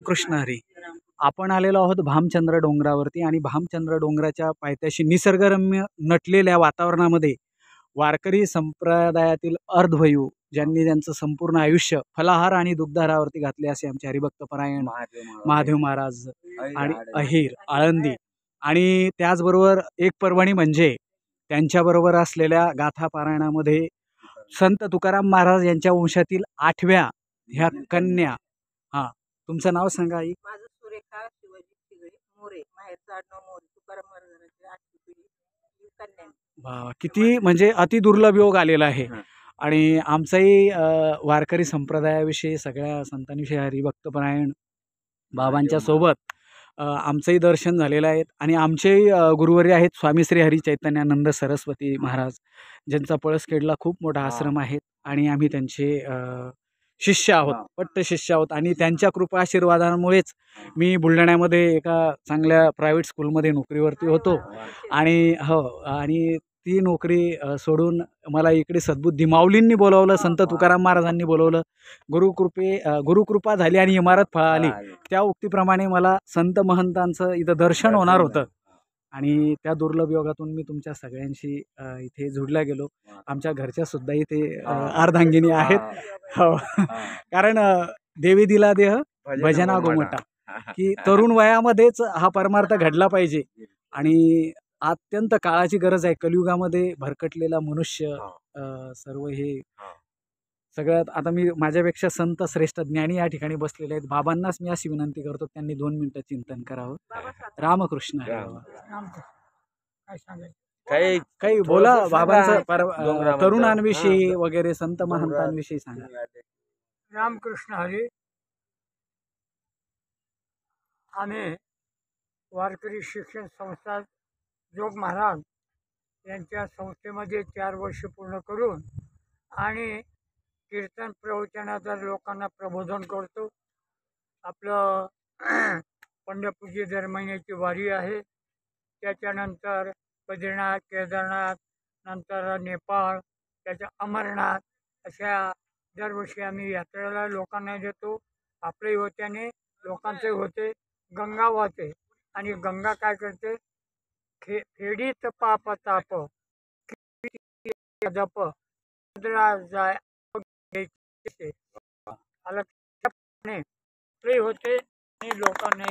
कृष्ण हरी. आपण आलेलो आहोत भामचंद्र डोंगरावरती आणि भामचंद्र डोंगराच्या पायथ्याशी निसर्गरम्य नटलेल्या वातावरणामध्ये वारकरी संप्रदायातील अर्धवयू ज्यांनी त्यांचं संपूर्ण आयुष्य फलाहार आणि दुग्धाहारावरती घातले असे आमचे हरिभक्तपरायण महादेव महाराज आणि अहिर आळंदी आणि त्याचबरोबर एक पर्वणी म्हणजे त्यांच्याबरोबर असलेल्या गाथा पारायणामध्ये संत तुकाराम महाराज यांच्या वंशातील 8व्या ह्या कन्या. हां, तुमचं नाव सांगा आई. माझं सुरेखा शिवाजी तिगळे मोरे, माहेरचं आडनाव मोरे, तुकाराम महाराजांची 8वी पिढी ही कन्या. वा, किती म्हणजे अतिदुर्लभ योग आलेला आहे. आणि आमचाही वारकरी संप्रदायाविषयी सगळ्या संतांविषयी हरिभक्तपरायण बाबांच्या सोबत आमचंही दर्शन झालेलं आहे. आणि आमचेही गुरुवर्य आहेत स्वामी श्री हरी चैतन्यानंद सरस्वती महाराज, ज्यांचा पळसखेडला खूप मोठा आश्रम आहे आणि आम्ही त्यांचे शिष्य आहोत, पट्ट शिष्य आहोत. आणि त्यांच्या कृपा आशीर्वादामुळेच मी बुलढाण्यामध्ये एका चांगल्या प्रायव्हेट स्कूलमध्ये नोकरीवरती होतो. आणि आणि ती नोकरी सोडून मला इकडे सद्बुद्धी माऊलींनी बोलवलं, संत तुकाराम महाराजांनी बोलवलं. गुरुकृपा झाली आणि इमारत फळाली. त्या उक्तीप्रमाणे मला संत महंतांचं इथं दर्शन होणार होतं आणि त्या दुर्लभ योगातून मी तुमच्या सगळ्यांशी इथे जुडला गेलो. आमच्या घरच्या सुद्धा इथे अर्धांगिनी आहेत. हो, कारण देवी दिला देह भजना गोमटा, की तरुण वयामध्येच हा परमार्थ घडला पाहिजे. आणि अत्यंत काळाची गरज आहे. कलियुगामध्ये भरकटलेला मनुष्य सर्व हे सगळ्यात आता मी माझ्यापेक्षा संत श्रेष्ठ ज्ञानी या ठिकाणी बसलेले आहेत. बाबांनाच मी अशी विनंती करतो त्यांनी 2 मिनिटं चिंतन करावं. रामकृष्ण. काही बोला बाबांचं तरुणांविषयी वगैरे संत महंतांविषयी सांगा. रामकृष्ण हरी. आम्ही वारकरी शिक्षण संस्था जोग महाराज यांच्या संस्थेमध्ये 4 वर्ष पूर्ण करून आणि कीर्तन प्रवचनाद्वारे लोकांना प्रबोधन करतो. आपलं पंढरपूरची दर महिन्याची वारी आहे. त्याच्यानंतर बद्रीनाथ, केदारनाथ, नंतर नेपाळ, त्याच्या अमरनाथ अशा दरवर्षी आम्ही यात्रेला लोकांना देतो. आपल्याही होत्याने लोकांचे होते. गंगा वाहते आणि गंगा काय करते, फेडीत पाप ताप जप जाय होते आणि लोकांना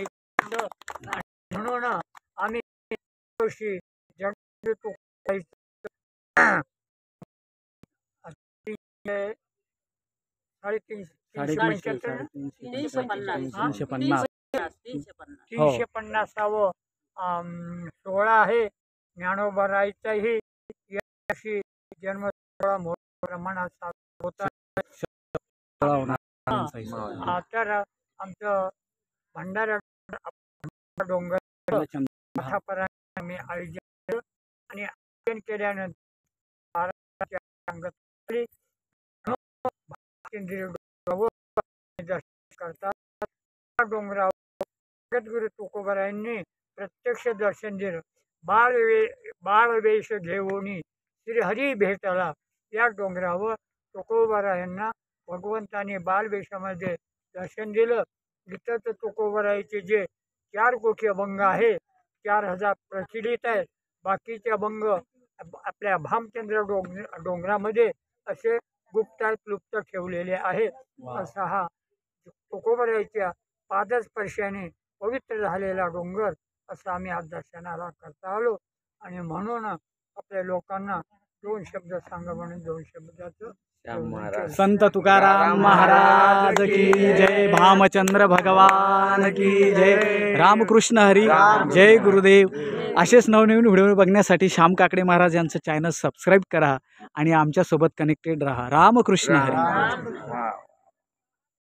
म्हणून आम्ही तीनशे 50वा सोहळा आहे. ज्ञानोबराईचाही याशी जन्म सोहळा मोठ्या प्रमाणात साजरा होता. तर आमचं भंडारा डोंगर आम्ही आयोजन केलं आणि आयोजन केल्यानंतर करतात डोंगरावर जगद्गुरु तुकोबारायांनी प्रत्यक्ष दर्शन दिलं. बाळवेश घेऊन श्री हरी भेटला. या डोंगरावर तुकोबारायांना भगवंताने बालवेशामध्ये दर्शन दिलं. इथं तर तुकोबारायचे जे 4 कोटी अभंग आहे, 4000 प्रचलित आहेत. बाकीचे अभंग आपल्या भामचंद्र डोंगरामध्ये असे गुप्त ठेवलेले आहेत. असा हा तुकोबारायच्या पादस्पर्शाने पवित्र झालेला डोंगर असं आम्ही आज दर्शनाला करता आलो. आणि म्हणून आपल्या लोकांना 2 शब्द सांगा म्हणून 2 शब्दाचं संत तुकाराम महाराज की जय, भामचंद्र भगवान की जय, रामकृष्ण हरी, जय गुरुदेव. असेच नवनवीन व्हिडिओ बघण्यासाठी श्याम काकडे महाराज यांचं चॅनल सबस्क्राईब करा आणि आमच्यासोबत कनेक्टेड राहा. रामकृष्ण हरी.